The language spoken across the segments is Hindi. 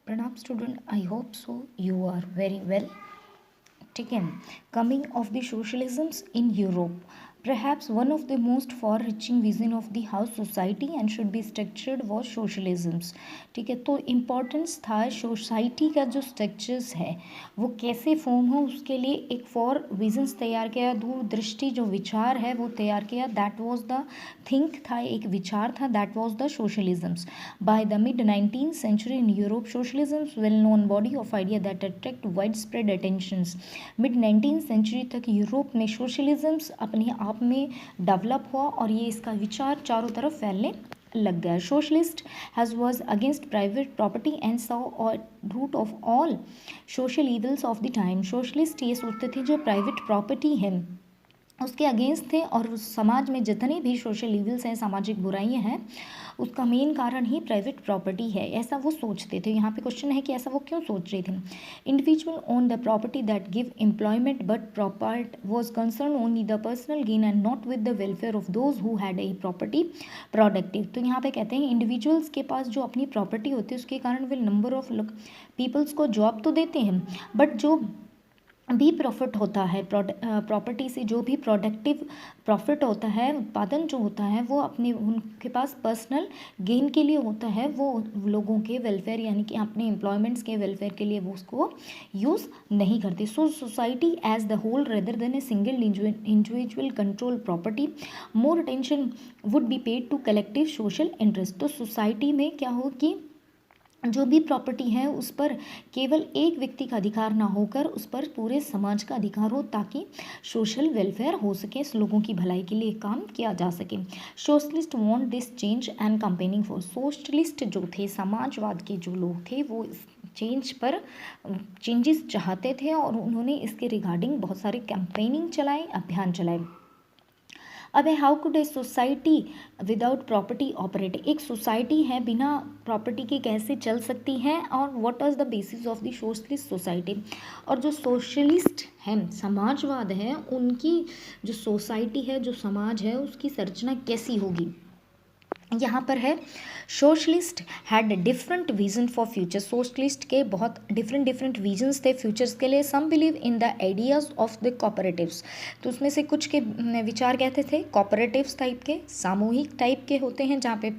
Pranam student, I hope so. You are very well. ठीक है. Coming of the socialisms in Europe. Perhaps one of the most far-reaching vision of the how society and should be structured was socialisms. ठीक है. तो इम्पोर्टेंस था सोसाइटी का जो स्ट्रक्चर्स है वो कैसे फॉर्म हो, उसके लिए एक फॉर विजन्स तैयार किया, दूरदृष्टि जो विचार है वो तैयार किया. दैट वाज द थिंक था, एक विचार था. That was the socialisms. By the mid 19th century in Europe socialisms well known body of idea that attract wide spread attentions. Mid 19th century तक यूरोप में सोशलिज्म्स अपने आप में डेवलप हुआ और ये इसका विचार चारों तरफ फैलने लग गया. Socialist has was against private property and saw root of all social evils of the time. Socialist ये सोचते थे जो प्राइवेट प्रॉपर्टी है उसके अगेंस्ट थे और समाज में जितनी भी सोशल इवल्स हैं, सामाजिक बुराइयां हैं, उसका मेन कारण ही प्राइवेट प्रॉपर्टी है, ऐसा वो सोचते थे. यहाँ पे क्वेश्चन है कि ऐसा वो क्यों सोच रहे थे. Individual own the property that give employment but प्रॉपर्ट was concern only the personal gain and not with the welfare of those who had a property productive. तो यहाँ पे कहते हैं इंडिविजुअल्स के पास जो अपनी प्रॉपर्टी होती है उसके कारण वे नंबर ऑफ पीपल्स को जॉब तो देते हैं, बट जो भी प्रॉफिट होता है प्रॉपर्टी से, जो भी प्रोडक्टिव प्रॉफिट होता है, उत्पादन जो होता है वो अपने उनके पास पर्सनल गेन के लिए होता है, वो लोगों के वेलफेयर यानी कि अपने एम्प्लॉयमेंट्स के वेलफेयर के लिए वो उसको यूज़ नहीं करते. So society as the whole rather than a single individual control property more attention would be paid to collective social interest. तो सोसाइटी में क्या हो कि जो भी प्रॉपर्टी है उस पर केवल एक व्यक्ति का अधिकार ना होकर उस पर पूरे समाज का अधिकार हो, ताकि सोशल वेलफेयर हो सके, लोगों की भलाई के लिए काम किया जा सके. Socialist want this change and campaigning for. Socialist जो थे, समाजवाद के जो लोग थे, वो इस चेंज पर चेंजेस चाहते थे और उन्होंने इसके रिगार्डिंग बहुत सारे कैंपेनिंग चलाए, अभियान चलाए. अब है how could a society without property operate. एक सोसाइटी है बिना प्रॉपर्टी के कैसे चल सकती है और what is the basis of the socialist society. और जो सोशलिस्ट है, समाजवाद है, उनकी जो सोसाइटी है, जो समाज है, उसकी संरचना कैसी होगी. यहाँ पर है socialist had different vision for future. Socialist के बहुत डिफरेंट विजन्स थे फ्यूचर्स के लिए. Some believe in the ideas of the cooperatives. तो उसमें से कुछ के विचार कहते थे कोऑपरेटिव्स टाइप के, सामूहिक टाइप के होते हैं, जहाँ पे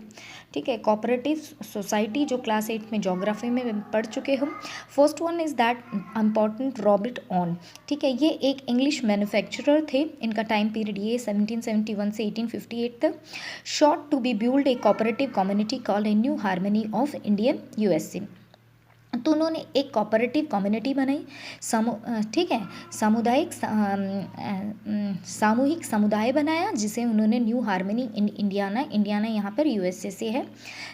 ठीक है कोऑपरेटिव सोसाइटी जो क्लास 8 में ज्योग्राफी में पढ़ चुके हम. First one is that important Robert on. ठीक है, ये एक इंग्लिश मैन्युफैक्चरर थे. इनका टाइम पीरियड ये 1771 से 1858 तक. Sought to be build a cooperative community called a New Harmony of Indian USA. तो उन्होंने एक कोऑपरेटिव कम्युनिटी बनाई, ठीक है, सामूहिक समुदाय बनाया, जिसे उन्होंने न्यू हार्मनी इन इंडियाना यहाँ पर यूएसए से है,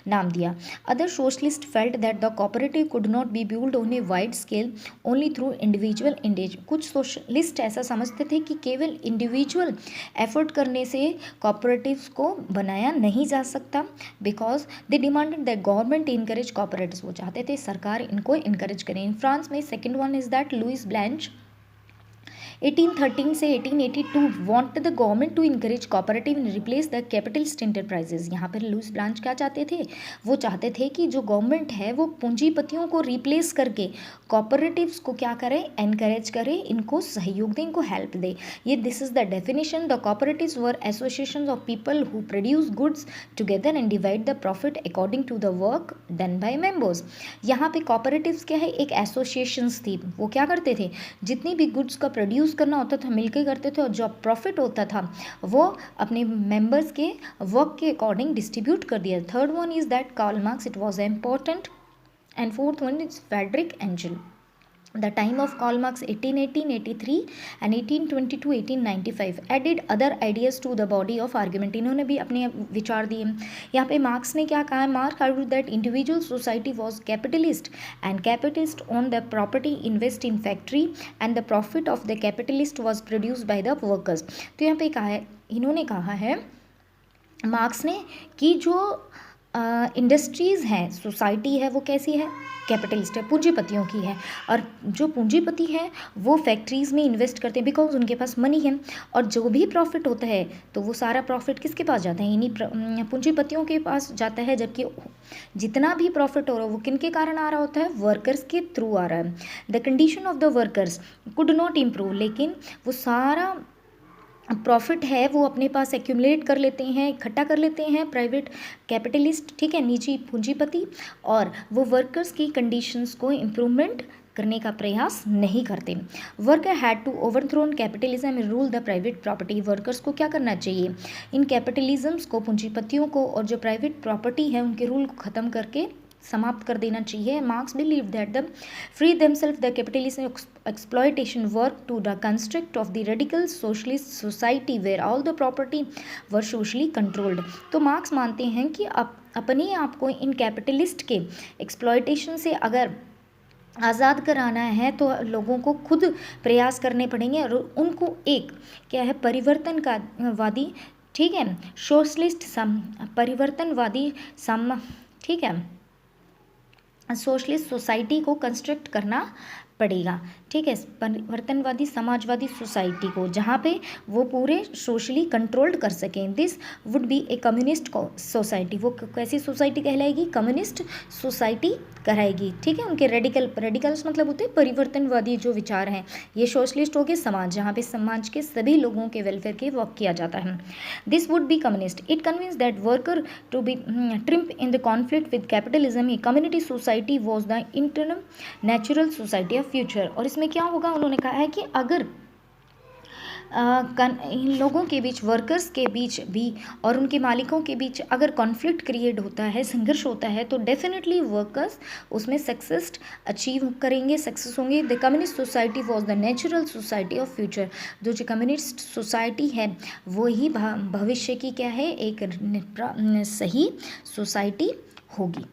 नाम दिया. Other socialist felt that the cooperative could not be build on a wide scale only through individual इंडेज. कुछ सोशलिस्ट ऐसा समझते थे कि केवल इंडिविजुअल एफर्ट करने से कोऑपरेटिव्स को बनाया नहीं जा सकता, because they demanded that government encourage cooperatives. वो चाहते थे सरकार इनको इनकरेज करें. फ्रांस में second one is that Louis Blanc 1813 से 1882 want the government to encourage cooperative and replace the capitalist enterprises. यहाँ पर लुइस ब्लांच क्या चाहते थे, वो चाहते थे कि जो गवर्नमेंट है वो पूंजीपतियों को रिप्लेस करके कोऑपरेटिव्स को क्या करे, एनकरेज करे, इनको सहयोग दे, इनको हेल्प दे. ये this is the definition. The cooperatives were associations of people who produce goods together and divide the profit according to the work done by members. यहाँ पे कोऑपरेटिव्स क्या है, एक एसोसिएशंस थी. वो क्या करते थे, जितनी भी गुड्स का प्रोड्यूस करना होता था मिलकर करते थे, और जो प्रॉफिट होता था वो अपने मेंबर्स के वर्क के अकॉर्डिंग डिस्ट्रीब्यूट कर दिया. Third one is that Karl Marx, it was important. And fourth one is Friedrich Engel. The time of Karl Marx 1818-83 and 1822-1895 added other ideas to the body of argument. इन्होंने भी अपने विचार दिए. यहाँ पे मार्क्स ने क्या कहा है, mark argued that individual society was capitalist and capitalist owned the property invest in factory and the profit of the capitalist was produced by the workers. तो यहाँ पे कहा है, इन्होंने कहा है मार्क्स ने कि जो इंडस्ट्रीज़ हैं, सोसाइटी है, वो कैसी है, कैपिटलिस्ट है, पूंजीपतियों की है। और जो पूंजीपति है वो फैक्ट्रीज़ में इन्वेस्ट करते हैं बिकॉज उनके पास मनी है, और जो भी प्रॉफिट होता है तो वो सारा प्रॉफिट किसके पास जाता है, इन्हीं पूंजीपतियों के पास जाता है। जबकि जितना भी प्रॉफिट हो रहा है वो किन के कारण आ रहा होता है, वर्कर्स के थ्रू आ रहा है। The condition of the workers could not improve, लेकिन वो सारा प्रॉफिट है वो अपने पास एक्यूमुलेट कर लेते हैं, इकट्ठा कर लेते हैं प्राइवेट कैपिटलिस्ट, ठीक है, निजी पूंजीपति, और वो वर्कर्स की कंडीशंस को इम्प्रूवमेंट करने का प्रयास नहीं करते। Worker had to overthrown capitalism and rule the private property. Workers को क्या करना चाहिए, इन कैपिटलिज्म्स को, पूंजीपतियों को और जो प्राइवेट प्रॉपर्टी है उनके रूल को ख़त्म करके समाप्त कर देना चाहिए। Marx believe that the free themselves the capitalism exploitation work to the construct of the radical socialist society where all the property were socially controlled। तो मार्क्स मानते हैं कि अपने आप को इन कैपिटलिस्ट के एक्सप्लॉयटेशन से अगर आज़ाद कराना है तो लोगों को खुद प्रयास करने पड़ेंगे, और उनको एक क्या है, परिवर्तनवादी, ठीक है, सोशलिस्ट परिवर्तनवादी ठीक है, सोशलिस्ट सोसाइटी को कंस्ट्रक्ट करना पड़ेगा, ठीक है, परिवर्तनवादी समाजवादी सोसाइटी को, जहाँ पे वो पूरे सोशली कंट्रोल्ड कर सकें। This would B A communist society. वो कैसी सोसाइटी कहलाएगी, कम्युनिस्ट सोसाइटी कहलाएगी, ठीक है। उनके रेडिकल्स मतलब होते हैं परिवर्तनवादी जो विचार हैं। ये सोशलिस्ट हो गए समाज, जहाँ पे समाज के सभी लोगों के वेलफेयर के वर्क किया जाता है। This would be communist. It convince that worker to be triumph in the conflict with capitalism. A community society was the internal natural society of future. और इसमें क्या होगा, उन्होंने कहा है कि अगर इन लोगों के बीच, वर्कर्स के बीच भी और उनके मालिकों के बीच अगर कॉन्फ्लिक्ट क्रिएट होता है, संघर्ष होता है, तो डेफिनेटली वर्कर्स उसमें सक्सेस अचीव करेंगे, सक्सेस होंगे। The communist society was the natural society of future. जो कम्युनिस्ट सोसाइटी है वो ही भविष्य की क्या है, एक सही सोसाइटी होगी।